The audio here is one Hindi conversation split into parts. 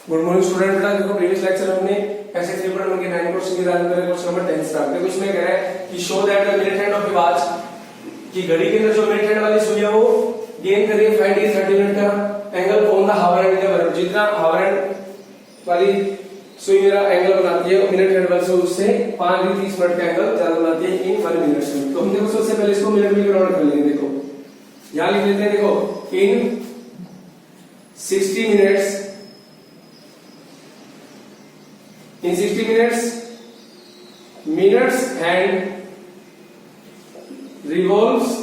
Good morning student. बेटा देखो प्रीवियस लेक्चर हमने ऐसे 3.1 के 9 क्वेश्चन के साथ करें क्वेश्चन नंबर 10 स्टार्ट। देखो इसमें कह रहा है कि show that the minute hand of A watch की घड़ी के अंदर जो मिनट हैंड वाली सुई है वो गेन कर रही है 5 डिग्री 30 मिनट का angle on the hour hand के बराबर। जितना हावर हैंड वाली सुई मेरा एंगल बनाती है मिनट हैंड वाली से उससे 5 डिग्री 30 मिनट का एंगल ज्यादा बनाती है इन 1 मिनट में। तो हम देखो सबसे पहले इसको मिनट में कन्वर्ट कर लेंगे। देखो यहां लिख लेते हैं, देखो इन 60 minutes in 60 minutes hand revolves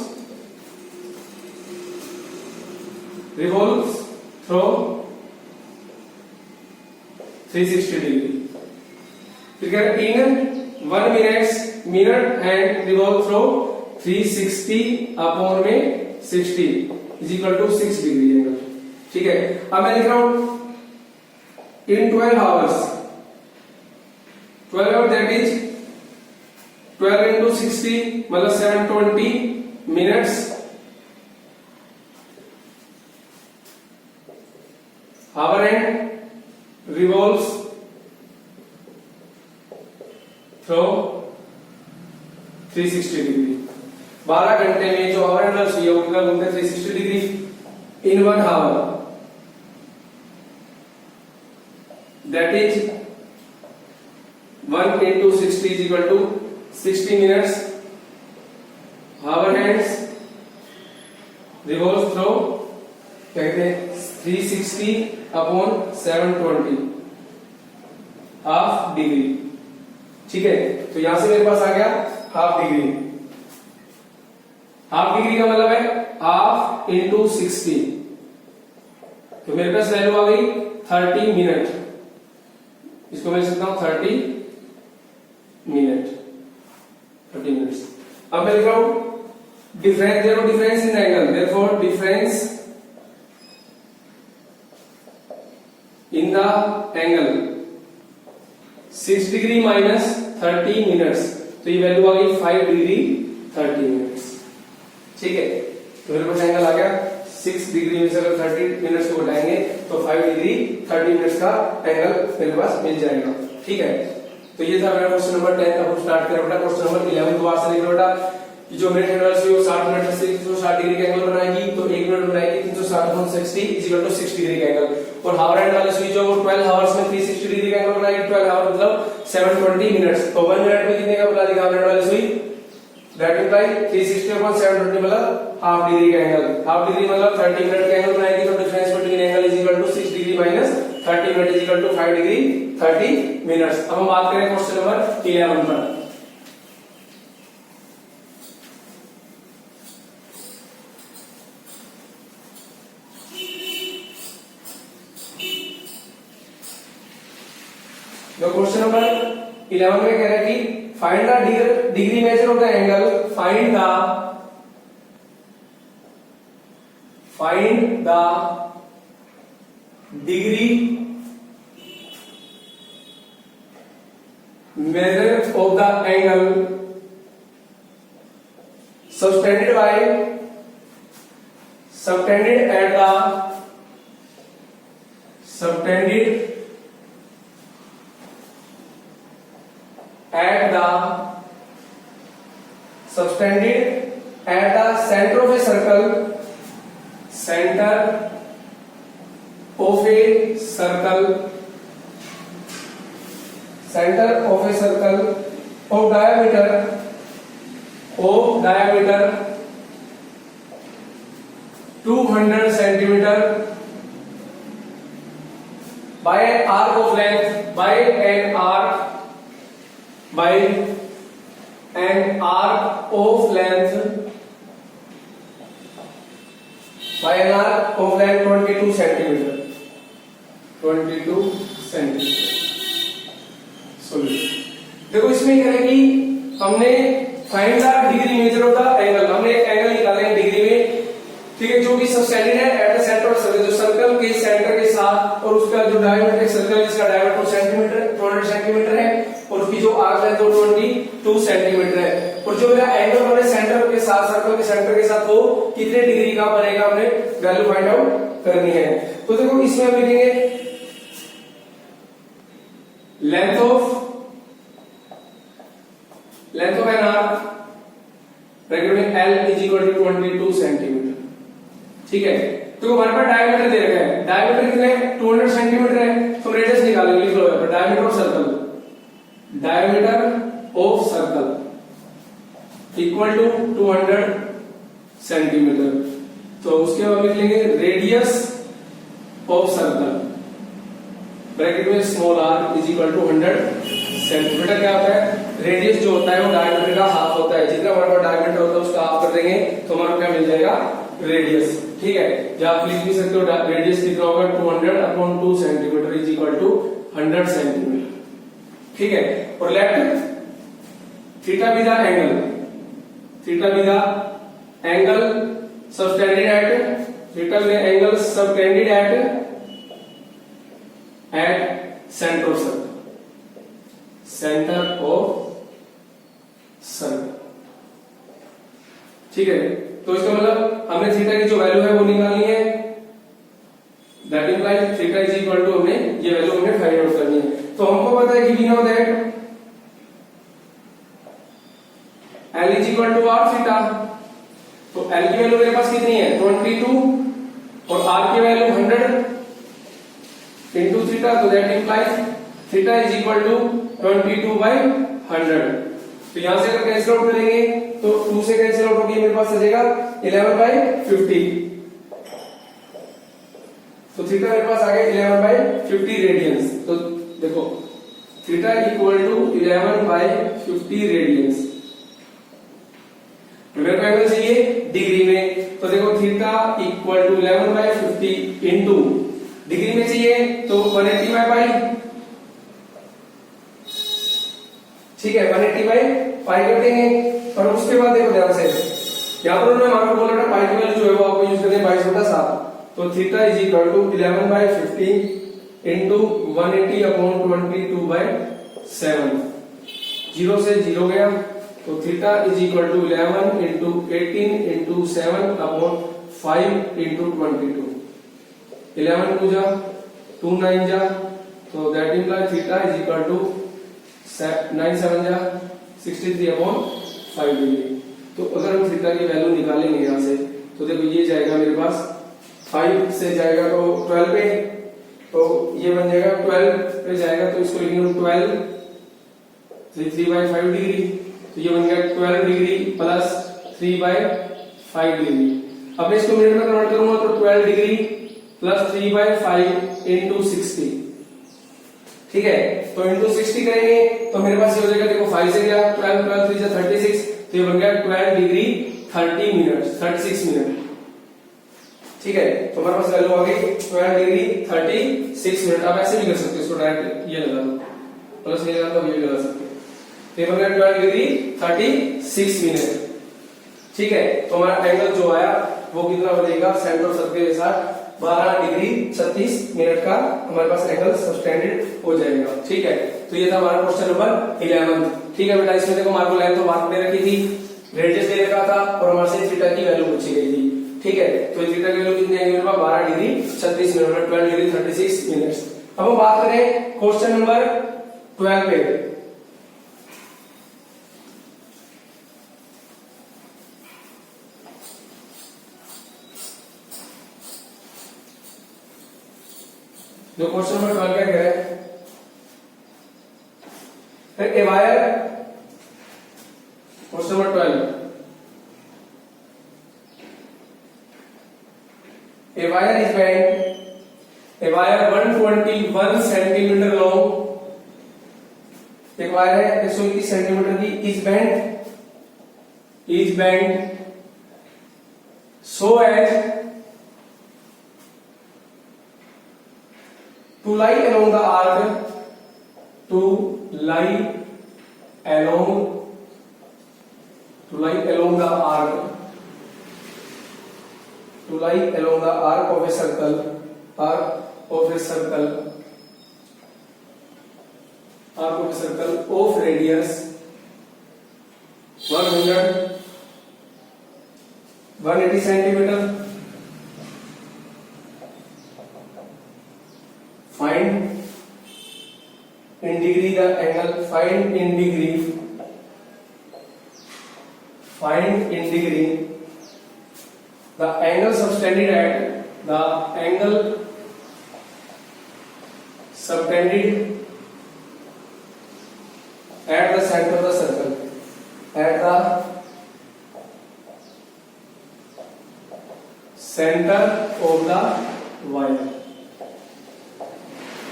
through 360 degree। ठीक है, in 1 minute hand revolve through 360 upon में 60 is equal to 6 degree angle. ठीक है, अब मैं लिख रहा हूं in 12 hours 12 hours that is 12 into 60 मतलब 720 minutes hour hand revolves through 360 degree. 12 घंटे में जो hour hand है वो कितना घूमता है 360 degree in 1 hour that is 1 into 60 is equal to 60 minutes hour hands revolves through कहते हैं 360 अपॉन 720 हाफ डिग्री। ठीक है, तो यहां से मेरे पास आ गया हाफ डिग्री। हाफ डिग्री का मतलब है हाफ इंटू 60, तो मेरे पास वैल्यू आ गई 30 मिनट। इसको मैं लिख सकता हूं 30 मिनट्स। अब मैं लिख रहा हूं difference in angle, therefore difference in the angle 6 degree minus 30 minutes, तो ये वैल्यू आ गई 5 डिग्री 30 मिनट्स। ठीक है, तो मेरे पास एंगल आ गया 6 डिग्री में से अगर 30 मिनट्स को घटाएंगे तो 5 डिग्री 30 मिनट्स का एंगल मेरे पास मिल जाएगा। ठीक है, तो ये था मेरा क्वेश्चन नंबर 10 का। हम स्टार्ट करें बेटा क्वेश्चन नंबर 11 को। बात से देखो बेटा कि जो मिनट हैंड वाली सुई 60 मिनट से 360 डिग्री का एंगल बनाएगी, तो 1 मिनट बनाएगी 360/60 इज इक्वल टू 6 डिग्री का एंगल। और हावर हैंड वाली सुई जो 12 आवर्स में 360 डिग्री का एंगल बनाएगी, 12 आवर मतलब 720 मिनट्स। तो 1 मिनट में कितने का बना देगा हावर हैंड वाली सुई, दैट इम्प्लाई 360/720 मतलब हाफ डिग्री का एंगल। हाफ डिग्री मतलब 30 मिनट का एंगल बनाएगी, तो difference between angle is equal to 6 degree minus 30 minute is equal to 5 degree 30 minutes. अब हम बात करें क्वेश्चन नंबर 11 पर। जो क्वेश्चन नंबर 11 में कह रहा है कि find the degree measure of the angle, find the degree measure of the angle subtended at the center of a circle, of diameter 200 centimeter by an arc of length 22 centimeter। देखो इसमें कह रहे कि हमने find the degree measure of the angle, हमने एंगल निकाले हैं डिग्री में। ठीक है, जो कि सबटेंडेड है at the centre of circle, जो सर्कल के सेंटर के साथ, और उसका जो डायमीटर है सर्कल जिसका डायमीटर 200 सेंटीमीटर है और उसकी जो आर्क लेंथ 22 सेंटीमीटर है। और जो मेरा एंगल बने सेंटर के साथ, सर्कल के सेंटर के साथ, वो कितने डिग्री का बनेगा, हमने वैल्यू फाइंड आउट करनी है। तो देखो इसमें हम लिखेंगे length of an arc bracket में L is equal to 22 centimetre. ठीक है, तो हमारे पास डायमीटर दे रखा है, डायमीटर कितने 200 सेंटीमीटर है, तो रेडियस निकालेंगे, लिख लो यहाँ पर diameter of circle, diameter of circle equal to 200 centimetre. तो उसके बाद लिख लेंगे रेडियस ऑफ सर्कल ब्रैकेट में small r is equal to 100 centimetre. क्या होता है, रेडियस जो होता है वो डायमीटर का हाफ होता है, जितना हमारे पास डायमीटर होता है उसका हाफ कर देंगे तो हमारा क्या मिल जाएगा, रेडियस। ठीक है, या आप लिख भी सकते हो रेडियस कितना होगा 200/2 centimetre is equal to 100 centimetre. ठीक है, और let theta be the angle, theta be the angle subtended at, theta be the angle subtended at centre of circle, centre of circle. ठीक है, तो इसका मतलब हमने थीटा की जो वैल्यू है वो निकालनी है, that implies theta is equal to हमने ये वैल्यू हमने फाइंड आउट करनी है। तो हमको पता है कि we know that L is equal to r theta, तो L की वैल्यू मेरे पास कितनी है 22 और r की वैल्यू 100 इनटू थीटा, तो that implies theta is equal to 22/100। तो यहां से अगर कैंसिल आउट करेंगे तो 2 से कैंसिल आउट होगी, मेरे पास आ जाएगा 11/50। तो थीटा मेरे पास आ गया 11/50 रेडियंस। तो देखो थीटा इक्वल टू 11/50 रेडियंस। मेरे को एंगल चाहिए डिग्री में, तो देखो theta equal to 11/50 into degree में चाहिए तो 180/पाई। ठीक है, 180/पाई कर देंगे। और उसके बाद देखो ध्यान से, यहां पर उन्होंने हमारा बोला था पाई की वैल्यू जो है वो आपको यूज करनी है 22/7। तो theta is equal to 11/50 into 180/22/7। 0 से 0 गया, तो theta is equal to 11 into 18 into 7/5 into 22। 11 2 जा 2 9 जा, तो that implies theta is equal to 9 7 जा 63/5 डिग्री। तो अगर हम थीटा की वैल्यू निकालेंगे यहां से, तो देखो ये जाएगा मेरे पास 5 से जाएगा तो 12 पे, तो ये बन जाएगा 12 पे जाएगा, तो इसको लिखेंगे 12 3/5 डिग्री। तो ये बन गया 12 डिग्री प्लस 3/5 डिग्री। अब इसको मिनट में कन्वर्ट करूंगा तो 12 डिग्री प्लस 3/5 इंटू 60। ठीक है, तो इंटू 60 करेंगे तो मेरे पास ये हो जाएगा, देखो 5 से गया 12 12 3 जा 36, तो ये बन गया 12 डिग्री 30 मिनट 36 मिनट। ठीक है, तो हमारे पास वैल्यू आ गई 12 डिग्री 36 मिनट। आप ऐसे भी कर सकते हो, इसको डायरेक्ट ये लगा दो, प्लस ये लगा दो, ये लगा सकते हो। तो ये बन गया 12 डिग्री 36 मिनट। ठीक है, तो हमारा एंगल जो आया वो कितना बनेगा, सेंटर ऑफ सर्कल के साथ 12 डिग्री 36 मिनट का हमारे पास एंगल सबटेंडेड हो जाएगा। ठीक है, तो ये था हमारा क्वेश्चन नंबर 11। ठीक है बेटा, इसमें देखो हमारे को लेंथ ऑफ आर्क दे रखी थी, रेडियस दे रखा था और हमारे से थीटा की वैल्यू पूछी गई थी। ठीक है, तो थीटा की वैल्यू कितनी आएगी मेरे पास 12 डिग्री 36 मिनट, 12 डिग्री 36 मिनट्स। अब हम बात करें क्वेश्चन नंबर 12 पे। जो क्वेश्चन नंबर 12 क्या कह रहा है, a wire, question number 12, a wire is bent, a wire 121 centimetre long, एक वायर है 121 सेंटीमीटर की, is bent so as to lie along the arc, to lie along the arc, to lie along the arc of a circle, arc of a circle of radius 180 centimeter. Find in degree the angle, find in degree the angle subtended at the center of the circle, at the center of the wire,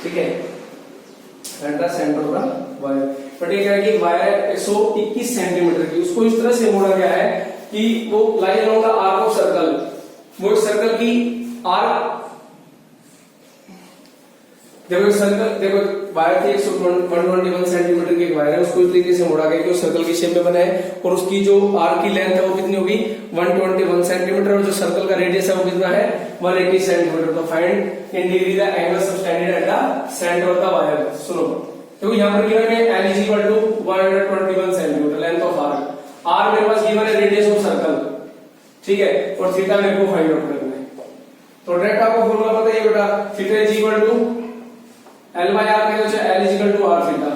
ठीक है, at the center of the wire। But ये क्या है कि वायर 121 सेंटीमीटर की, उसको इस तरह से मोड़ा गया है कि वो lie along the arc of circle, वो एक सर्कल की आर्क, देखो सर्कल, देखो वायर थी 121 सेंटीमीटर की वायर है, उसको इस तरीके से मोड़ा गया कि वो सर्कल की शेप में बना है, और उसकी जो आर्क की लेंथ है वो कितनी होगी 121 सेंटीमीटर, और जो सर्कल का रेडियस है वो कितना है 180 सेंटीमीटर। तो find in degree the angle subtended at the centre of the wire. सुनो, देखो यहाँ पर गिवन है L is equal to 121 centimetre length of arc, R मेरे पास गिवन है रेडियस ऑफ सर्कल, ठीक है, और थीटा मेरे को फाइंड आउट करना है। तो डायरेक्ट आपको फॉर्मूला पता है बेटा, theta is equal to L by R का जो है L is equal to R theta,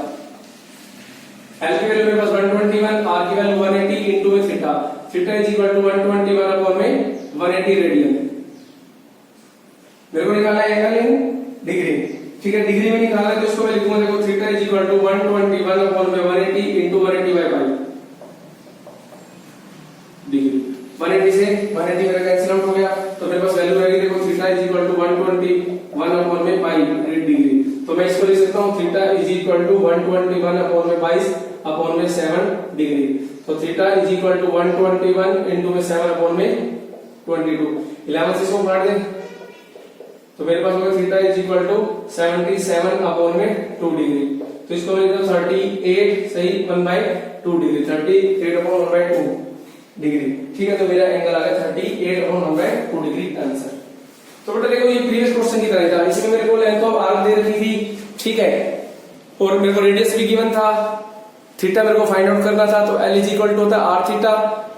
L की वैल्यू मेरे पास 121, R की वैल्यू 180 इनटू में theta, theta is equal to 121 upon में 180 रेडियन। मेरे को निकालना है एंगल इन डिग्री, ठीक है, डिग्री में निकालना है तो इसको मैं लिखूंगा, देखो theta is equal to 121 upon में 180 इनटू 180 बाय पाई डिग्री। 180 से 180 मेरा कैंसिल आउट हो गया, तो मेरे पास वैल्यू रहेगी, देखो theta is equal to 121 upon में पाई डिग्री। तो मैं इसको लिख सकता हूँ theta is equal to 121 upon में 22 अपॉन में 7 डिग्री। तो theta is equal to 121 into में 7 अपॉन में 22, 11 से इसको काट दें तो मेरे पास होगा theta is equal to 77 upon में 2 डिग्री। तो इसको मैं लिखता हूं 38 सही 1/2 डिग्री, 38 अपॉन 1/2 डिग्री, ठीक है। तो मेरा एंगल आ गया 38 अपॉन 1/2 डिग्री आंसर। तो बेटा देखो ये प्रीवियस क्वेश्चन की तरह था, इसमें मेरे को लेंथ ऑफ आर्क दे रखी थी, ठीक है, और मेरे को रेडियस भी गिवन था, थीटा मेरे को फाइंड आउट करना था, तो L इज इक्वल टू होता है R थीटा,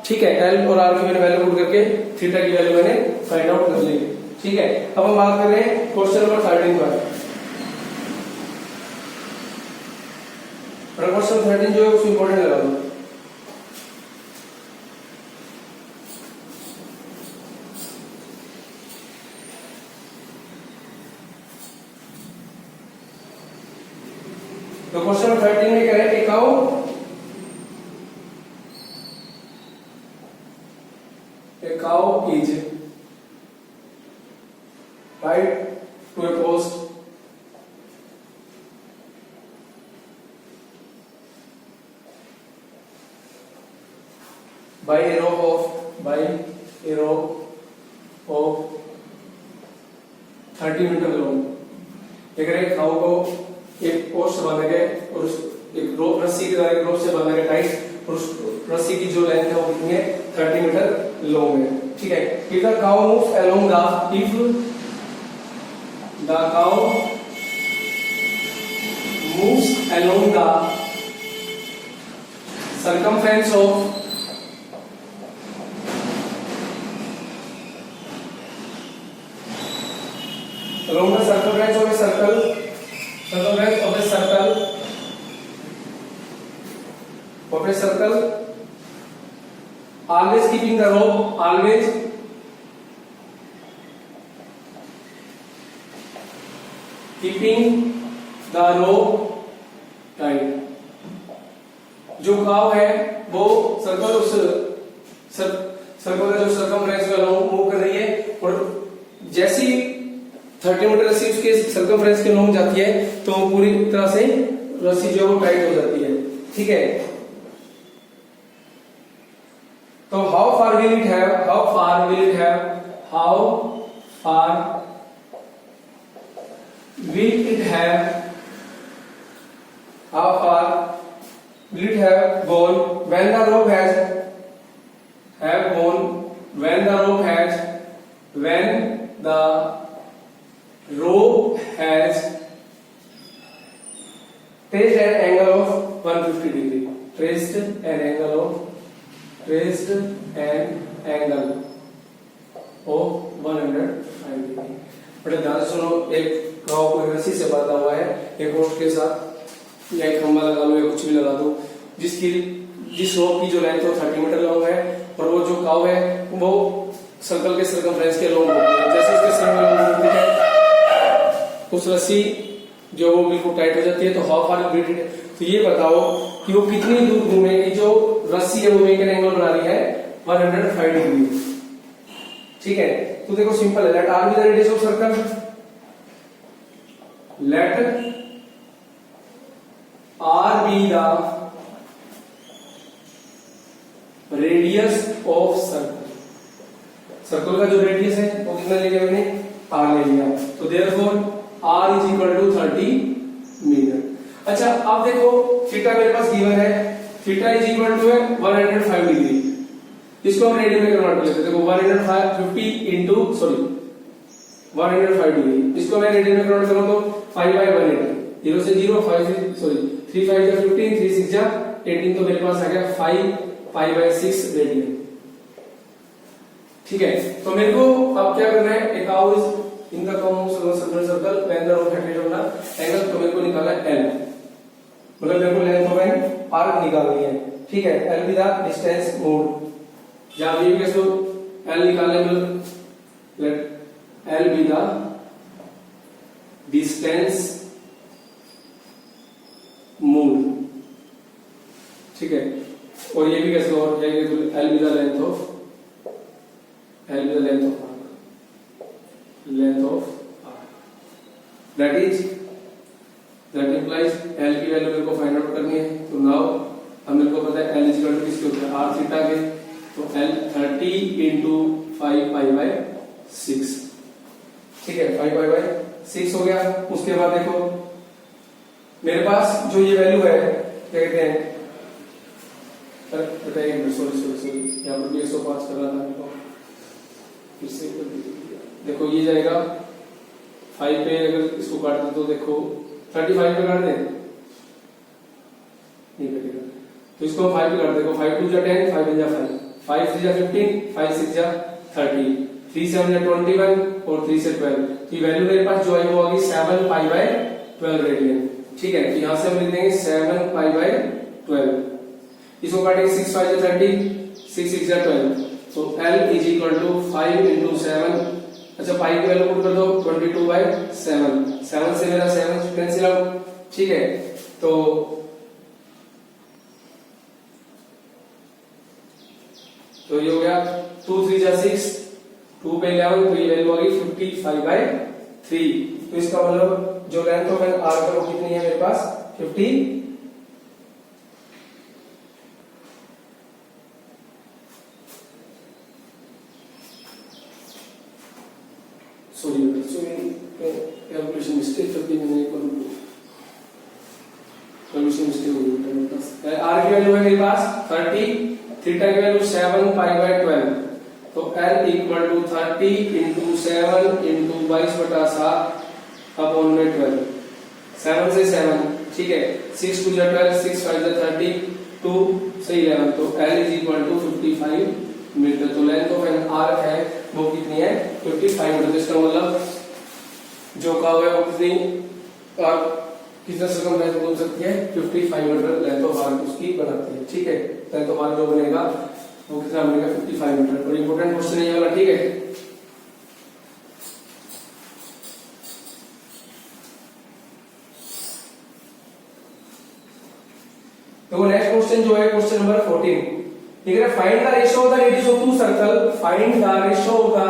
ठीक है, L और R की मैंने वैल्यू पुट करके थीटा की वैल्यू मैंने फाइंड आउट कर ली, ठीक है। अब हम बात कर रहे हैं क्वेश्चन नंबर 13 पर। क्वेश्चन 13 जो है उसको इंपॉर्टेंट लगा दो। तो क्वेश्चन नंबर 13 में कह रहे हैं a cow is tied to a post by a rope of 30 metre long. ये कह रहे हैं काऊ को एक पोस्ट से बांधा गया और एक रोप रस्सी के द्वारा एक रोप से बांधा गया टाइट, और उस रस्सी की जो लेंथ है वो कितनी है 30 मीटर लॉन्ग है, ठीक है। If the cow moves along the circumference of a circle, always keeping the rope, tight। जो काव है वो सर्कल उस सर्कल का जो सर्कमफ्रेंस में मूव कर रही है, और जैसी 30 मीटर रस्सी उसके सर्कमफ्रेंस के लॉन्ग जाती है तो वो पूरी तरह से रस्सी जो वो टाइट हो जाती है, ठीक है। तो how far will it have gone when the rope has traced an angle of 150 degree, traced an angle of 105 degree. बड़े ध्यान से सुनो, एक काऊ को रस्सी से बांधा हुआ है एक पोस्ट के साथ, या एक खंबा लगा लो या कुछ भी लगा दो, जिस रोप की जो लेंथ है 30 मीटर लॉन्ग है और वो जो काव है वो सर्कल के सर्कमफ्रेंस के लॉन्ग होती है। जैसे इसके सर में लॉन्ग होती है उस रस्सी जो वो बिल्कुल टाइट हो जाती है, तो हाउ फार कंप्लीटेड है। तो ये बताओ कि वो कितनी दूर घूमेगी, जो रस्सी है वो मेक एन एंगल बना रही है 105 डिग्री। ठीक है, तो देखो सिंपल है, let R be the radius of circle, let R be the radius of circle. Circle का जो रेडियस है वो कितना ले लिया मैंने, आर ले लिया, तो therefore R is equal to 30 metre. अच्छा अब देखो थीटा मेरे पास गिवन है, theta is equal to 105 degree, इसको हम रेडियन में कन्वर्ट कर लेते हैं। देखो 150 इंटू 105 डिग्री, इसको मैं रेडियन में कन्वर्ट करूं तो 5/180, 0 से 0 3 5 जा 15, 3 6 जा 18, तो मेरे पास आ गया 5/6 रेडियन। ठीक है, तो मेरे को अब क्या करना है, एक आउज in the circle when the rope had on the angle, तो मेरे को निकालना है एल, मतलब मेरे को लेंथ ऑफ एन आर्क निकालनी है। ठीक है, L be the distance moved, जहां भी कैसे एल निकालने में let L be the distance moved. ठीक है, और ये भी कैसे और जाएगा, तो L be the length of arc, that implies L की वैल्यू मेरे को फाइंड आउट करनी है। तो नाउ अब मेरे को पता है L इक्वल टू किसके होता है, आर थीटा के, तो L 30 इंटू 5/6। ठीक है, 5/6 हो गया। उसके बाद देखो मेरे पास जो ये वैल्यू है क्या कहते हैं, बताइए, सॉरी यहाँ पर भी 105 कर रहा था मेरे को, फिर से देखो ये जाएगा 5 पे, अगर इसको काट दे तो देखो 35 पे काट दे, नहीं कटेगा, तो इसको 5 पे काट, देखो 5 2 जा 10, 5 1 जा 5, 5 3 जा 15, 5 6 जा 30, 3 7 जा 21 और 3 से 12, तो ये वैल्यू मेरे पास जो है वो आ गई 7π/12 रेडियन। ठीक है, तो यहां से हम लिख देंगे 7π/12, इसको काटेंगे 6 5 जा 30, 6 6 जा 12, तो L is equal to 5 into 7, अच्छा पाई की वैल्यू पुट कर दो 22/7, 7 से मेरा 7 कैंसिल आउट। ठीक है, तो ये हो गया 2 3 जा 6, 2 पे 11, तो ये वैल्यू आ गई 55/3। तो इसका मतलब जो लेंथ ऑफ एन आर्क है वो कितनी है मेरे पास, 50, कैलकुलेशन मिस्टेक करके मैंने एक बार कैलकुलेशन मिस्टेक हो गई मेरे पास। आर की वैल्यू है मेरे पास 30, थीटा की वैल्यू 7π/12, तो L equal to 30 into 7 into 22/7 upon में 12, 7 से 7, ठीक है, 6 2 जा 12, 6 5 जा 30, 2 से 11, तो L is equal to 55 metre. तो लेंथ ऑफ एन आर्क है वो कितनी है, 55 मीटर। इसका मतलब जो काव है वो कितना सर्कमफ्रेंस बोल सकती है, 55 मीटर लेंथ ऑफ आर्क उसकी बनाती है। ठीक है, लेंथ ऑफ आर्क जो बनेगा वो कितना बनेगा, 55 मीटर। और इंपॉर्टेंट क्वेश्चन है ये वाला। ठीक है, तो नेक्स्ट क्वेश्चन जो है क्वेश्चन नंबर 14, ठीक है, find the ratio of the radius of two circle, find the ratio of the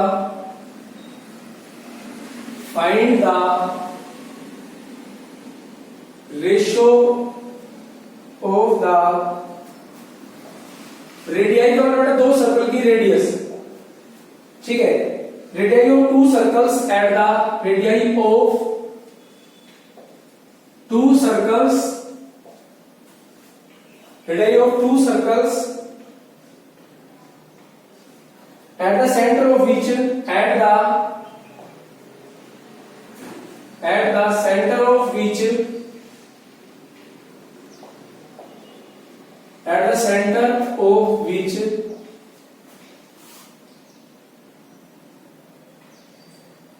radii का मतलब दो सर्कल की रेडियस। ठीक है, radii of two circles at the radii of two circles, radii of two circles at the center of which at the center of which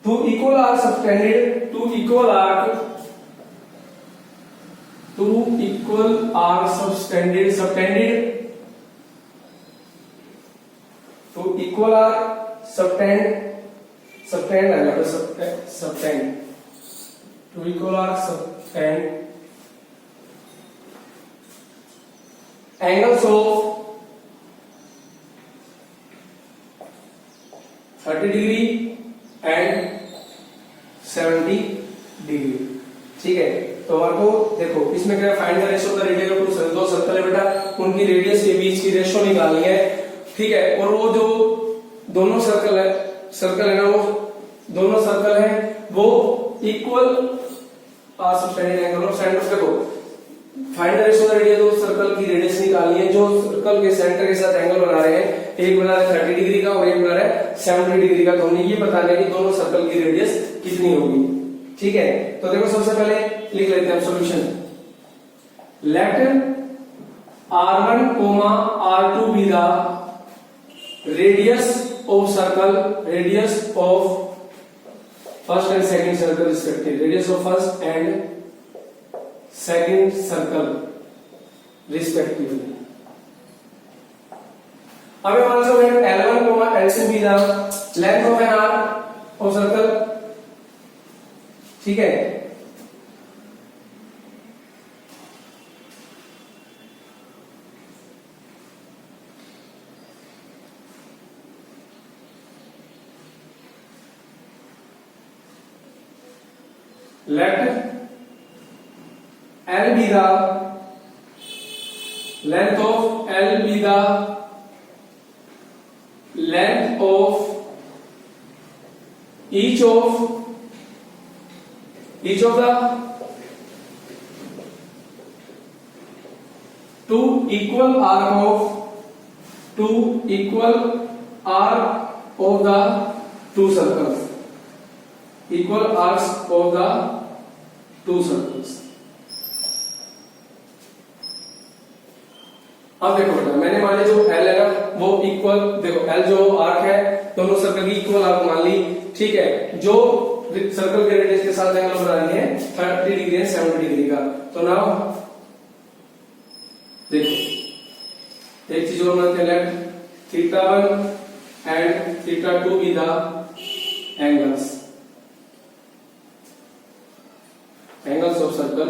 two equal arcs subtended, two equal equal are subtended तो इक्वल आर सबटेंड आएगा तो subtend two equal arc subtend angles of 30 degree and 70 degree. ठीक है, तो हमारे को देखो इसमें क्या find the ratio of the radius of two दो सर्कल है बेटा, उनकी रेडियस के बीच की रेशियो निकालनी है। ठीक है, और वो जो दोनों सर्कल है ना, वो दोनों सर्कल है वो equal are subtended angle of centre. देखो find the ratio of the radius of circle की रेडियस निकालनी है। जो सर्कल के सेंटर के साथ एंगल बना रहे हैं, एक बना रहा है 30 डिग्री का और एक बना रहा है 70 डिग्री का, तो हमें ये बताना है कि दोनों सर्कल की रेडियस कितनी होगी। ठीक है, तो देखो सबसे पहले लिख लेते हैं solution. Let r1, r2 be the radius of circle, radius of first and second circle respective, radius of first and second circle respectively. अब हम आंसर है L1, L2 be the length of an arc of circle. ठीक है, let L be the length of L be the length of each of the two equal arc of the two circles, equal arcs of the two circles। अब देखो बेटा, मैंने मान लिया जो L है ना वो इक्वल, देखो L जो आर्क है दोनों सर्कल की इक्वल आर्क मान ली। ठीक है, जो सर्कल के रेडियस के साथ एंगल बना रही है 30 डिग्री है 70 डिग्री का। तो नाउ देखो एक चीज और मानते हैं, let θ1 and θ2 be the angles of circle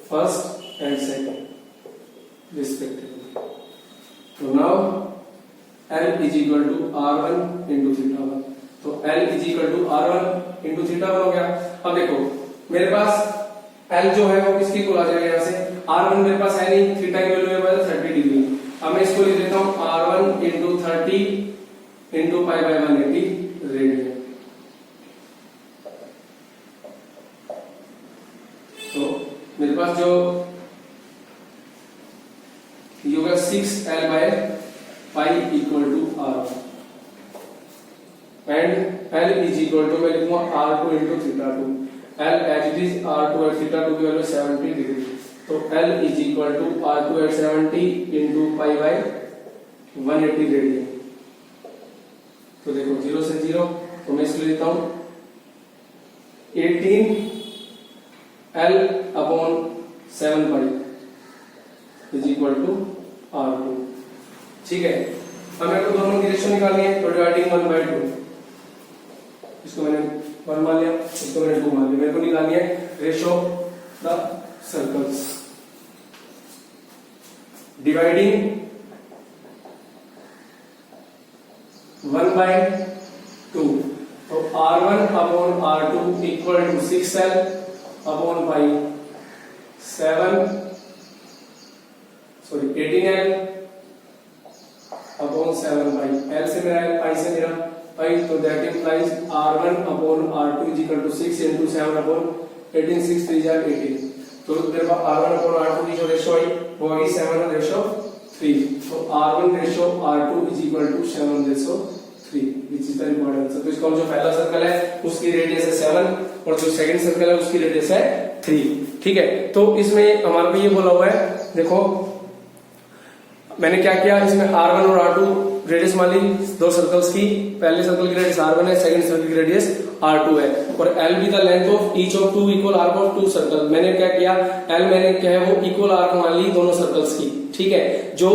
first and second respectively. तो now L is equal to R1 into θ1, तो L is equal to R1 into θ1 हो गया। अब देखो मेरे पास L जो है वो किसकी इक्वल आ जाएगा, यहाँ से R1 मेरे पास है नहीं, थीटा की वैल्यू है 30 डिग्री। अब मैं इसको लिख देता हूँ R1 into 30 into pi by 180 radian. तो मेरे पास जो ये होगा 6L by pi equal to R1 and L is equal to मैं लिखूंगा R2 into θ2। L as it is R2 at θ2 की वैल्यू 70 डिग्री, तो L is equal to R2 at 70 into pi by 180 radian. तो देखो 0 से 0, तो मैं इसको लेता हूं 18 L upon 7 pi is equal to R2। ठीक है, अब मेरे को दोनों की रेशियो निकालनी है, तो डिवाइडिंग 1/2, इसको मैंने 1 मान लिया, इसको मैंने 2 मान लिया। मेरे को निकालनी है ratio of the circles, dividing 1/2, तो R1 upon R2 equal to 6L upon pi 18L upon 7 pi. L से मेरा है, पाई से मेरा पाई, तो that implies R1 upon R2 is equal to 6 into 7 upon 18, 6 3 जा 18। तो मेरे पास R1 अपॉन R2 की जो रेशियो आई वो आ गई 7 रेशियो 3। तो R1 ratio R2 is equal to 7 ratio 3, which is the required answer. तो इसका जो पहला सर्कल है उसकी रेडियस है 7 और जो सेकंड सर्कल है उसकी रेडियस है 3। ठीक है, तो इसमें हमारे को ये बोला हुआ है, देखो मैंने क्या किया, इसमें R1 और R2 रेडियस मान ली दो सर्कल्स की, पहले सर्कल की रेडियस R1 है, सेकंड सर्कल की रेडियस R2 है, और L भी the length of each of two equal arc of two circle. मैंने क्या किया, L मैंने क्या है वो इक्वल आर्क मान ली दोनों सर्कल्स की, ठीक है, जो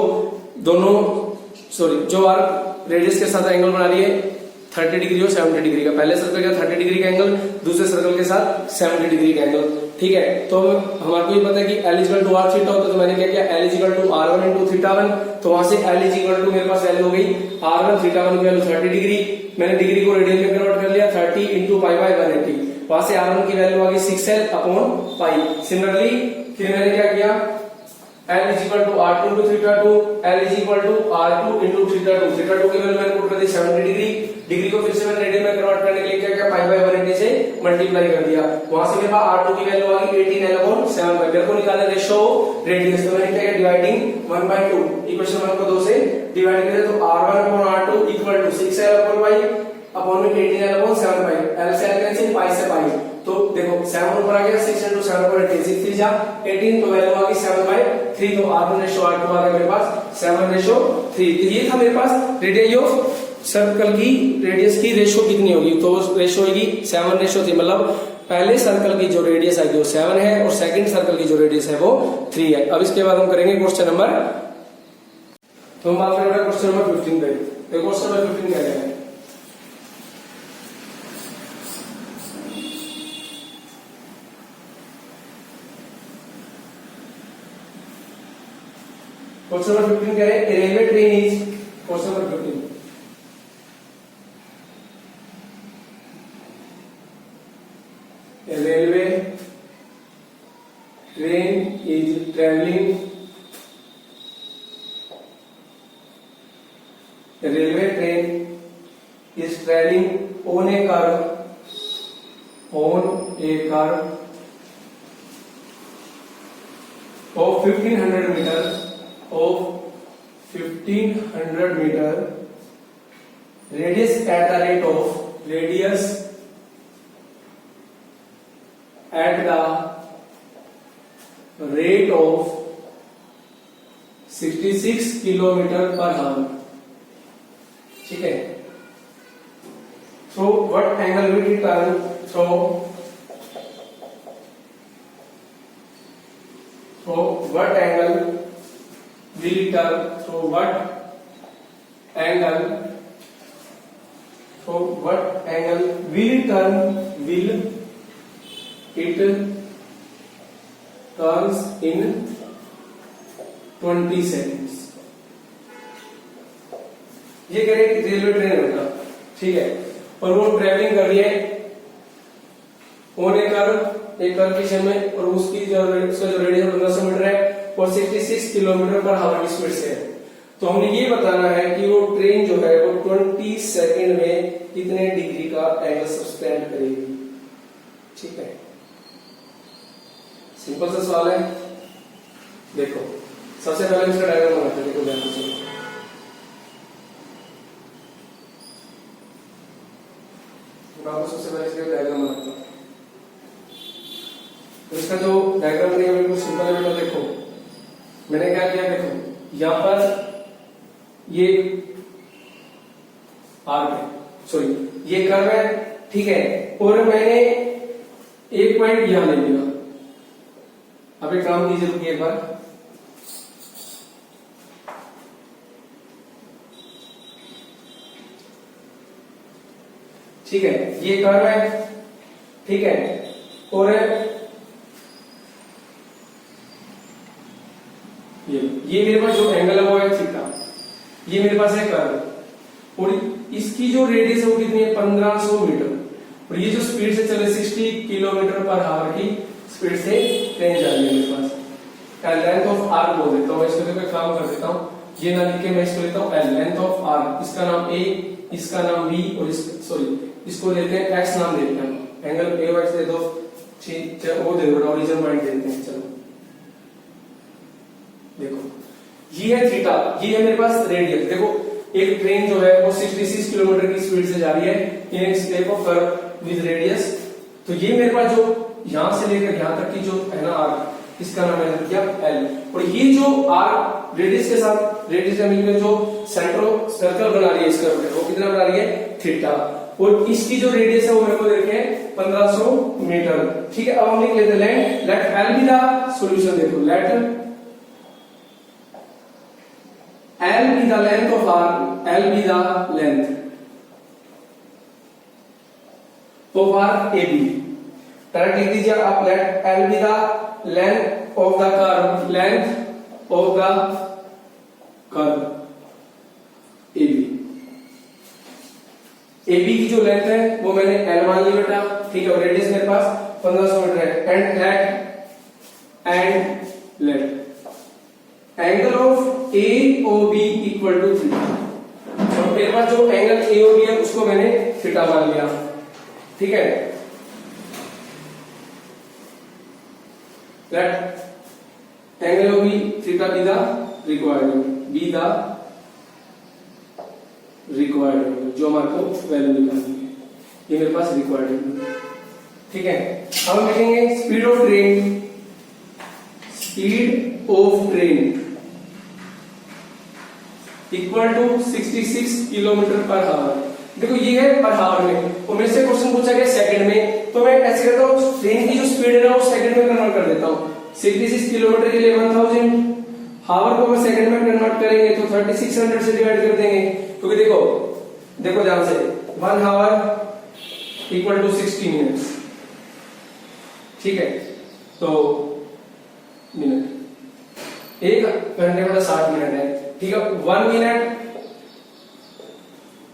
आर्क रेडियस के साथ एंगल बना रही है 30 डिग्री और 70 डिग्री का, पहले सर्कल का 30 डिग्री का एंगल, दूसरे सर्कल के साथ 70 डिग्री का एंगल, ठीक है। तो हमारे को ये पता है कि L equal to R theta होता है, तो मैंने क्या किया, L equal to R1 into theta 1, तो वहां से L इक्वल टू मेरे पास वैल्यू हो गई R1 थीटा 1 की वैल्यू 30 डिग्री, मैंने डिग्री को रेडियन में कन्वर्ट कर लिया 30 इंटू पाई बाय 180, वहां से R1 की वैल्यू आ गई 6L अपॉन पाई। सिमिलरली फिर मैंने क्या किया, L is equal to R2 into theta 2, L is equal to R2 into theta 2, theta 2 की वैल्यू मैंने पुट कर दी 70 डिग्री, डिग्री को फिर से मैंने रेडियन में कन्वर्ट करने के लिए क्या किया, पाई बाय 180 से मल्टीप्लाई कर दिया, वहां से मेरे पास R2 की वैल्यू आ गई 18L अपॉन 7 बाय, मेरे को निकालना रेशियो रेडियस, तो मैंने क्या किया, डिवाइडिंग 1/2, इक्वेशन 1 को 2 से डिवाइड कर दिया, तो R1 upon R2 equal to 6L upon pi upon में 18L अपॉन 7 पाई, L से L कैंसिल, पाई से पाई, तो देखो 7 ऊपर आ गया, 6 into 7 पर 18, 6 3 जा 18, तो वैल्यू आ गई 7/3, तो R1 रेशियो R2 आ गया मेरे पास 7/3। तो ये था मेरे पास रेडियस ऑफ सर्कल की, रेडियस की रेशियो कितनी होगी, तो रेशियो होगी 7/3, मतलब पहले सर्कल की जो रेडियस आएगी वो 7 है और सेकंड सर्कल की जो रेडियस है वो 3 है। अब इसके बाद हम करेंगे क्वेश्चन नंबर, तो हम बात करेंगे क्वेश्चन नंबर 15 पे। तो क्वेश्चन नंबर 15 क्या है, क्वेश्चन नंबर 15 कह रहे हैं railway train is, question number 15, railway train is travelling, railway train is travelling on a curve, on a curve of 1500 metre, of 1500 meter, radius at the rate of, radius at the rate of 66 kilometer per hour, ठीक है। So what angle will it turn, so what angle will turn, so what angle will it turn, will it turns in 20 seconds। ये कह रहे हैं कि रेलवे ट्रेन है बेटा, ठीक है, और वो ट्रेवलिंग कर रही है ऑन ए कर्व, एक कर्व की शेप में, और उसकी जो रेडियस 1500 मीटर है और 66 किलोमीटर पर आवर की स्पीड से है। तो हमने ये बताना है कि वो ट्रेन जो है वो 20 सेकंड में कितने डिग्री का एंगल सस्टेंड करेगी, ठीक है। सिंपल सा सवाल है, देखो सबसे पहले इसका डायग्राम बनाते हैं, देखो ध्यान से, सबसे पहले इसका डायग्राम बनाता हूं। तो इसका जो डायग्राम बनेगा बिल्कुल सिंपल है बेटा, देखो मैंने क्या किया, देखो यहां पर ये ये कर्व है, ठीक है, और मैंने एक पॉइंट यहां ले लिया। अब एक काम कीजिए, रुकिए एक बार, ठीक है, ये कर्व है, ठीक है, और ये मेरे पास जो एंगल है वो है थीटा, ये मेरे पास है कर्व, और इसकी जो रेडियस है वो कितनी है 1500 मीटर, और ये जो स्पीड से चले 60 किलोमीटर पर आवर की स्पीड से ट्रेन जा रही है मेरे पास। लेंथ ऑफ आर बोल देता हूँ, इसको देखो काम कर देता हूँ, ये ना लिख के मैं इसको लेता हूँ एल, लेंथ ऑफ आर, इसका नाम ए, इसका नाम बी, और इसको लेते हैं एक्स नाम देते हैं, एंगल ए वाई दे दो, वो दे दो, ओरिजिन पॉइंट देते हैं। चलो देखो ये है थीटा, ये है मेरे पास रेडियस। देखो एक ट्रेन जो है वो 66 किलोमीटर की स्पीड से जा रही है इन एक step of curve with radius, तो ये मेरे पास जो यहां से लेकर यहां तक की जो है ना आर, इसका नाम मैंने किया एल, और ये जो आर रेडियस के साथ रेडियस का मिलकर जो सेंट्रो सर्कल बना रही है इस कर्व पे वो कितना बना रही है थीटा, और इसकी जो रेडियस है वो मेरे को देखे 1500 मीटर। ठीक है, अब हम लिख लेते हैं let L be the solution. देखो let L be the length of R, L be the length of R A B. Direct लिख दीजिए आप let L be the length of the curve, length of the curve A B. AB की जो लेंथ है वो मैंने L मान ली बेटा, ठीक है, और रेडियस मेरे पास 1500 मीटर है। And let angle of AOB equal to theta. और मेरे पास जो एंगल AOB है उसको मैंने थीटा मान लिया, ठीक है। Let angle OB theta be the required, be the required angle, जो हमारे को वैल्यू निकालनी है, ये मेरे पास रिक्वायर्ड एंगल, ठीक है। अब हम लिखेंगे speed of train, speed of train equal to 66 kilometre per hour. देखो ये है पर आवर में, और मेरे से क्वेश्चन पूछा गया सेकंड में, तो मैं ऐसे करता हूँ ट्रेन की जो स्पीड है ना वो सेकंड में कन्वर्ट कर देता हूँ। 66 किलोमीटर के लिए 1000, हावर को अगर सेकंड में कन्वर्ट करेंगे तो 3600 से डिवाइड कर देंगे, क्योंकि देखो ध्यान से 1 हावर इक्वल टू 60 मिनट्स, ठीक है। तो मिनट 1 घंटे मतलब 60 मिनट है, ठीक है। 1 minute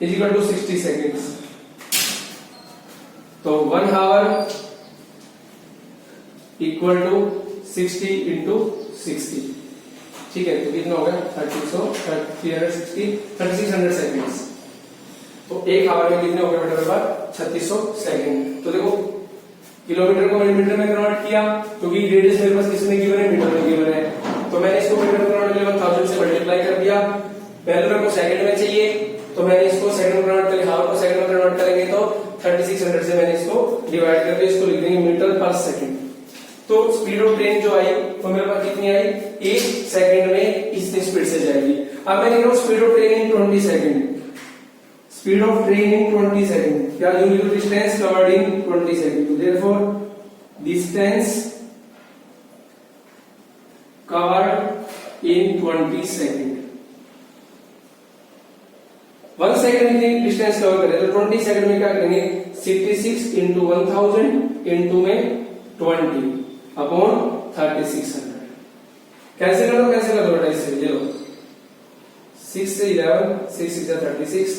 is equal to 60 seconds, तो 1 हावर इक्वल टू 60 इंटू 60, ठीक है। तो कितना हो गया 3600 सेकेंड्स। तो 1 आवर में कितने हो गए बेटा, 3600 सेकेंड। तो देखो किलोमीटर को मैंने मीटर में कन्वर्ट किया, क्योंकि रेडियस मेरे पास किसमें गिवन है, मीटर में गिवन है, तो मैंने इसको मीटर में कन्वर्ट करके 1000 से मल्टीप्लाई कर दिया। वैल्यू मेरे को सेकंड में चाहिए, तो मैंने इसको सेकंड में कन्वर्ट करके हावर को सेकंड में कन्वर्ट करेंगे तो 3600 से मैंने इसको डिवाइड करके इसको लिख देंगे मीटर पर सेकंड। तो स्पीड ऑफ ट्रेन जो आई तो मेरे पास कितनी आई, 1 सेकंड में इतनी स्पीड से जाएगी। अब मैं लिख रहा हूं speed of train in 20 second, speed of train in 20 second, या यूं लिखो distance covered in 20 second. Therefore distance covered in 20 second. 1 second में डिस्टेंस कवर करें तो 20 सेकंड में क्या करेंगे, 66 इंटू 1000 इंटू में 20 अपॉन 3600। कैंसिल कर दो बेटा इससे, ले लो 6 से 11, 6 6 36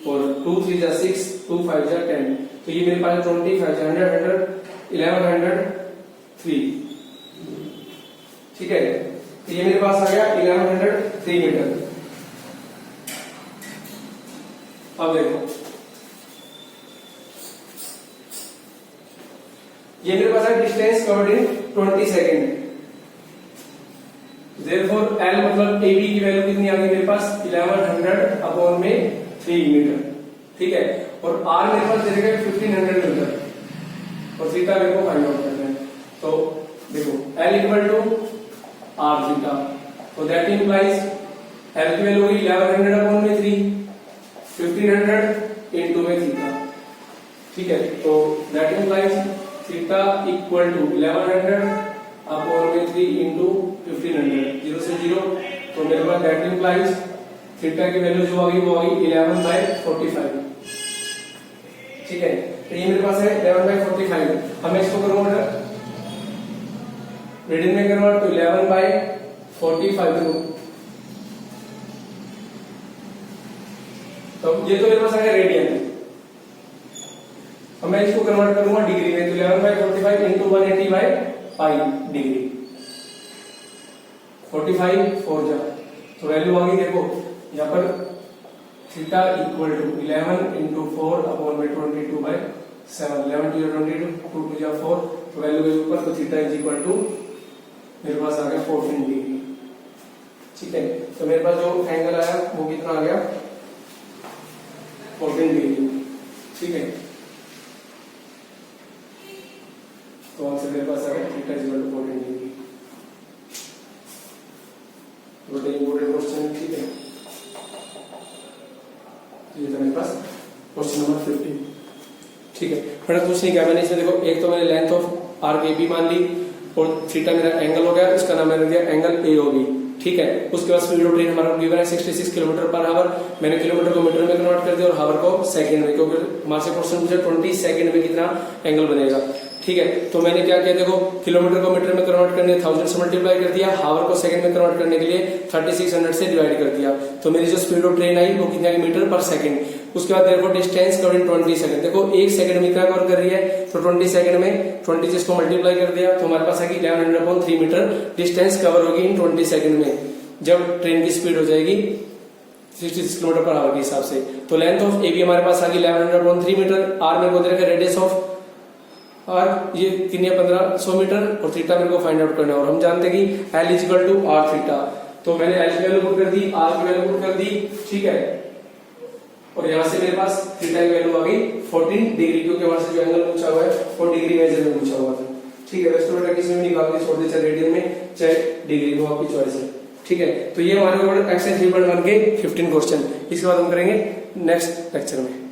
और 2 3 6, 2 5 10, तो ये मेरे पास 20 5 100 1103, ठीक है। तो ये मेरे पास आ गया 1103 मीटर। अब देखो ये मेरे पास है distance covered in 20 second. Therefore L मतलब AB की वैल्यू कितनी आ गई मेरे पास 1100 अपॉन में 3 मीटर, ठीक है। और R मेरे पास दे देगा 1500 मीटर, और थीटा मेरे को फाइंड आउट करना है। तो देखो L equal to R theta, तो दैट इंप्लाइज L की वैल्यू होगी 1100 अपॉन में 3, 1500 इनटू में थीटा, ठीक है। तो that implies theta equal to 1100 upon में 3 इंटू 1500, 0 से 0, तो मेरे पास दैट इंप्लाइज थीटा की वैल्यू जो आ गई वो आ गई 11/45, ठीक है। तो ये मेरे पास है 11/45। अब मैं इसको करूंगा रेडियन में कन्वर्ट, तो 11/45 तो ये तो मेरे पास आ गया रेडियन। अब मैं इसको कन्वर्ट करूंगा डिग्री में, तो 11/45 इंटू 180/पाई डिग्री, 45 4 जा, तो वैल्यू आ गई देखो यहाँ पर theta equal to 11 into 4 upon में 22/7, 11 2 22, 2 2 जा 4, तो वैल्यू के ऊपर, तो थीटा इज इक्वल टू मेरे पास आ गया 14 डिग्री, ठीक है। तो मेरे पास जो एंगल आया वो कितना आ गया 14 डिग्री, ठीक है। तो आपसे मेरे पास आ गया theta is equal to 14 degree. बड़े इंपॉर्टेंट क्वेश्चन है, ठीक है। ये था मेरे पास क्वेश्चन नंबर 15, ठीक है। बड़ा कुछ नहीं किया मैंने इसमें, देखो एक तो मैंने length of arc A B मान ली और थीटा मेरा एंगल हो गया, इसका नाम मैंने दिया एंगल ए ओ बी, ठीक है। उसके बाद स्पीड ऑफ ट्रेन हमारा गिवन है 66 किलोमीटर पर आवर, मैंने किलोमीटर को मीटर में कन्वर्ट कर दिया और हावर को सेकंड में, क्योंकि हमारे से क्वेश्चन पूछा 20 सेकंड में कितना एंगल बनेगा, ठीक है। तो मैंने क्या किया, देखो किलोमीटर को मीटर में कन्वर्ट करने 1000 से मल्टीप्लाई कर दिया, हावर को सेकंड में कन्वर्ट करने के लिए 3600 से डिवाइड कर दिया, तो मेरी जो स्पीड ऑफ ट्रेन आई वो कितना मीटर पर सेकंड। उसके बाद देखो डिस्टेंस कवर इन 20 सेकंड, देखो एक सेकंड में कितना कवर कर रही है, तो 20 सेकंड में 20 से इसको मल्टीप्लाई कर दिया तो हमारे पास आएगी 1100/3 मीटर डिस्टेंस कवर होगी इन 20 सेकंड में, जब ट्रेन की स्पीड हो जाएगी 66 किलोमीटर पर आवर के हिसाब से। तो लेंथ ऑफ ए बी हमारे पास आ गई 1100/3 मीटर, आर में को दे रखा रेडियस ऑफ आर ये कितनी है 1500 मीटर, और थीटा मेरे को फाइंड आउट करना है, और हम जानते हैं कि L is equal to R theta, तो मैंने एल की वैल्यू पुट कर दी, आर की वैल्यू पुट कर दी, ठीक है। और यहाँ से मेरे पास थीटा की वैल्यू आ गई 14 डिग्री, क्योंकि वहां से जो एंगल पूछा हुआ है वो डिग्री मेजर में पूछा हुआ था, ठीक है। वैसे बेटा किसी में निकाल के छोड़ दे, चाहे रेडियन में चाहे डिग्री में, आपकी चॉइस है, ठीक है। तो ये हमारे एक्सरसाइज 3.1 के 15 क्वेश्चन, इसके बाद हम करेंगे नेक्स्ट लेक्चर में।